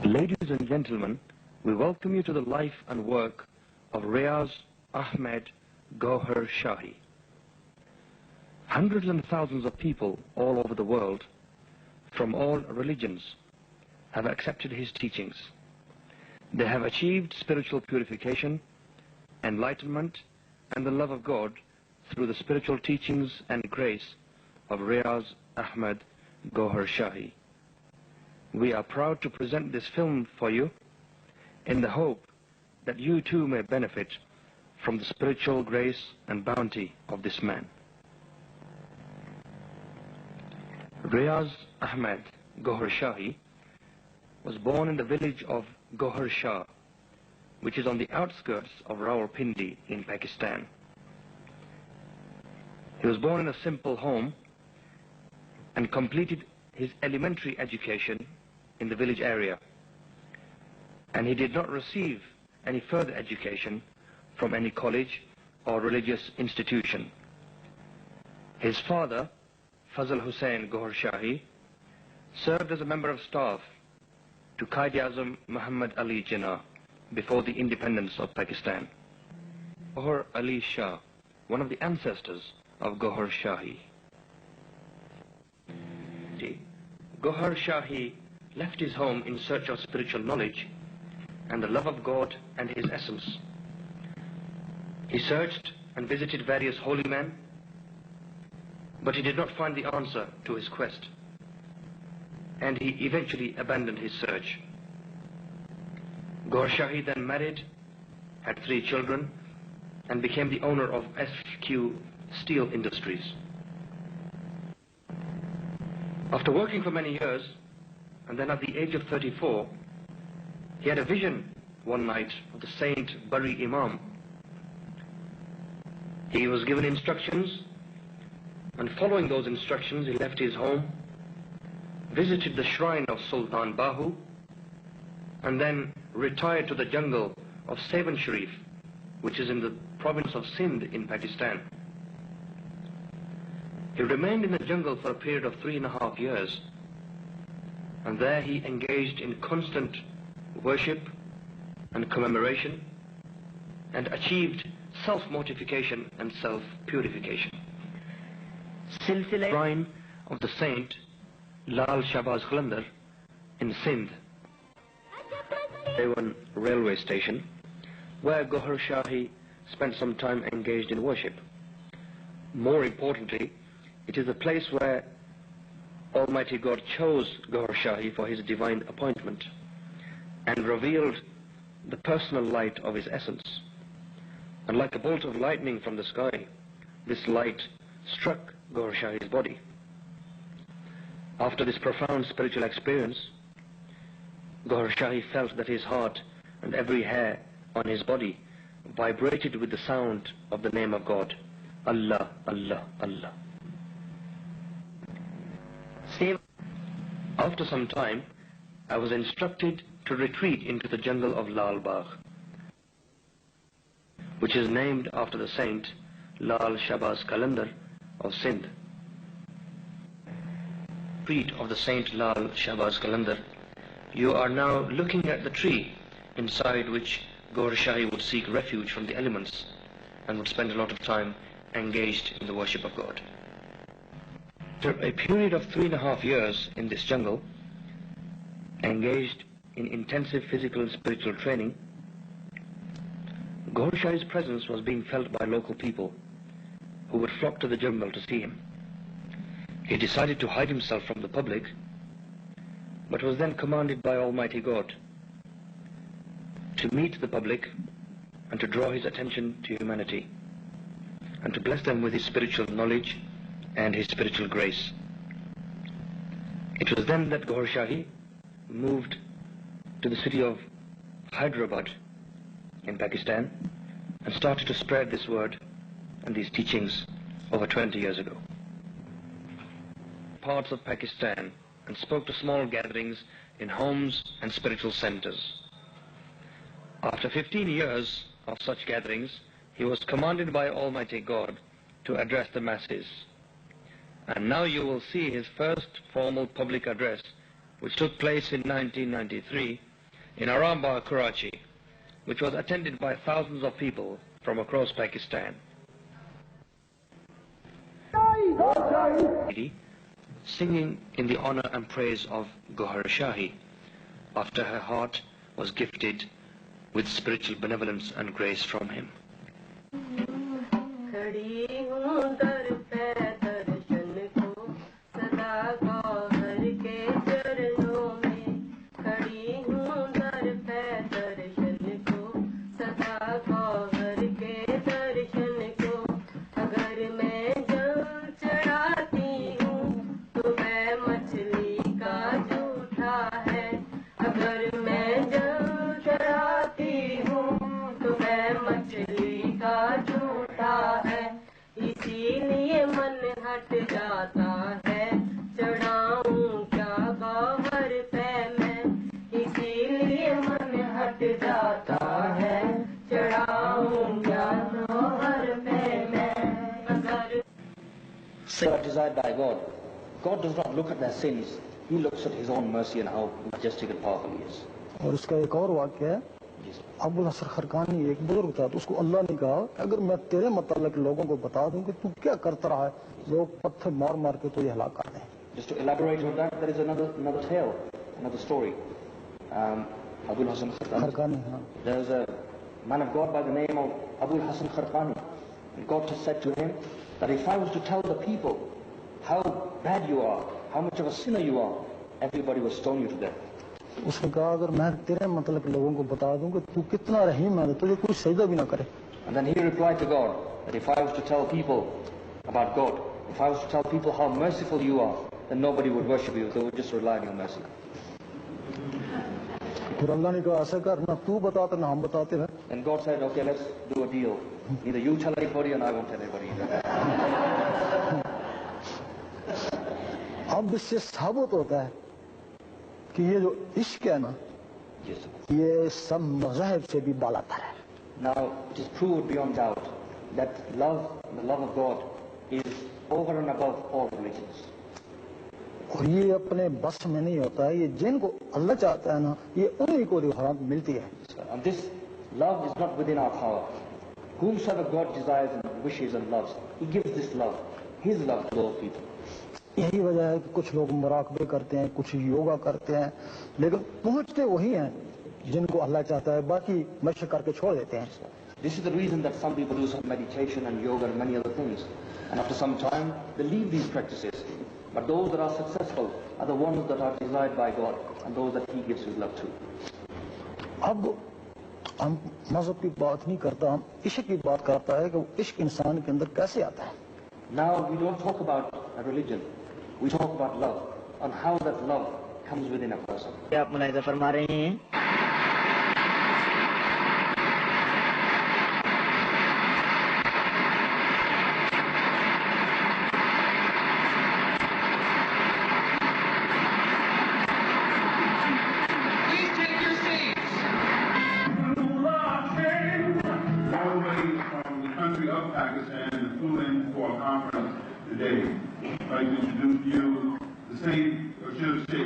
Ladies and gentlemen, we welcome you to the life and work of RIAZ AHMED GOHAR SHAHI. Hundreds and thousands of people all over the world, from all religions, have accepted his teachings. They have achieved spiritual purification, enlightenment, and the love of God through the spiritual teachings and grace of RIAZ AHMED GOHAR SHAHI. We are proud to present this film for you in the hope that you too may benefit from the spiritual grace and bounty of this man. RIAZ AHMED GOHAR SHAHI was born in the village of GOHAR Shah, which is on the outskirts of Rawalpindi in Pakistan. He was born in a simple home and completed his elementary education in the village area, and he did not receive any further education from any college or religious institution. His father, Fazl Hussain GOHAR SHAHI, served as a member of staff to Quaid-e-Azam Muhammad Ali Jinnah before the independence of Pakistan. GOHAR Ali Shah, one of the ancestors of GOHAR SHAHI. GOHAR SHAHI left his home in search of spiritual knowledge and the love of God and his essence. He searched and visited various holy men, but he did not find the answer to his quest, and he eventually abandoned his search. GOHAR SHAHI then married, had 3 children, and became the owner of SQ Steel Industries. After working for many years, and then at the age of 34, he had a vision one night of the Saint Bari Imam. He was given instructions, and following those instructions, he left his home, visited the shrine of Sultan Bahu, and then retired to the jungle of Sevan Sharif, which is in the province of Sindh in Pakistan. He remained in the jungle for a period of 3.5 years, and there he engaged in constant worship and commemoration, and achieved self-mortification and self-purification. Shrine of the Saint Lal Shahbaz Qalandar in Sindh, Dewan railway station, where GOHAR SHAHI spent some time engaged in worship. More importantly, it is a place where Almighty God chose GOHAR SHAHI for his divine appointment and revealed the personal light of his essence. And like a bolt of lightning from the sky, this light struck GOHAR SHAHI's body. After this profound spiritual experience, GOHAR SHAHI felt that his heart and every hair on his body vibrated with the sound of the name of God, Allah, Allah, Allah. After some time, I was instructed to retreat into the jungle of Lal Bagh, which is named after the saint Lal Shahbaz Qalandar of Sindh. Retreat of the Saint Lal Shahbaz Qalandar, you are now looking at the tree inside which GOHAR SHAHI would seek refuge from the elements and would spend a lot of time engaged in the worship of God. After a period of 3.5 years in this jungle, engaged in intensive physical and spiritual training, GOHAR SHAHI's presence was being felt by local people who would flock to the jungle to see him. He decided to hide himself from the public, but was then commanded by Almighty God to meet the public and to draw his attention to humanity and to bless them with his spiritual knowledge and his spiritual grace. It was then that GOHAR SHAHI moved to the city of Hyderabad in Pakistan and started to spread this word and these teachings over 20 years ago. Parts of Pakistan, and spoke to small gatherings in homes and spiritual centers. After 15 years of such gatherings, he was commanded by Almighty God to address the masses. And now you will see his first formal public address which took place in 1993 in Arambagh, Karachi, which was attended by thousands of people from across Pakistan. Singing in the honor and praise of GOHAR SHAHI, after her heart was gifted with spiritual benevolence and grace from him. Are desired by God. God does not look at their sins. He looks at His own mercy and how majestic and powerful He is. اور اس کا ایک اور واقعہ ہے ابو الحسن خرقانی ایک بزرگ تھا تو اس کو اللہ نے کہا اگر میں تیرے متعلق لوگوں کو بتا دوں کہ تو کیا کرتا رہا ہے لوگ پتھر مار مار کے تو یہ ہلاک کر دیں. Just to elaborate on that, there is another tale, another story. Abu al-Hasan Kharqani. There was a man of God by the name of Abu al-Hasan Kharqani. And God has said to him that if I was to tell the people how bad you are, how much of a sinner you are, everybody will stone you to death. اس نے کہا اگر میں تیرے متعلق لوگوں کو بتا دوں کہ تو کتنا رحیم ہے تجھے کوئی سجدہ بھی نہ کرے. And then he replied to God that if I was to tell people about God, if I was to tell people how merciful you are, then nobody would worship you, they would just rely on your mercy. پھر اللہ نے کہا ایسا کر نہ تو بتاتا نہ ہم بتاتے ہیں. And God said, okay, let's do a deal. Neither you tell anybody and I won't tell anybody either. اب اس سے ثابت ہوتا ہے کہ یہ جو عشق ہے نا یہ سب مذاہب سے بھی بالا تر ہے. Now it is proved beyond doubt that love, the love of God, is over and above all religions. اور یہ اپنے بس میں نہیں ہوتا ہے یہ جن کو اللہ چاہتا ہے نا یہ انہی کو رحمت ملتی ہے. And this love is not within our power. Whomsoever God desires and wishes and loves, He gives this love, His love to all people. یہی وجہ ہے کہ کچھ لوگ مراقبے کرتے ہیں کچھ یوگا کرتے ہیں لیکن پہنچتے وہی ہیں جن کو اللہ چاہتا ہے باقی مشق کر کے چھوڑ دیتے ہیں. This is the reason that some people do some meditation and yoga and many other things, and after some time they leave these practices. But those that are successful are the ones that are desired by God and those that He gives His love to. اب ہم مذہب کی بات نہیں کرتا ہم عشق کی بات کرتا ہے کہ عشق انسان کے اندر کیسے آتا ہے. Now we don't talk about a religion, we talk about love and how that love comes within a person. کیا آپ ملاحظہ فرما رہے ہیں Pakistan and flew in for a conference today. I'd like to introduce to you the state, or should I say,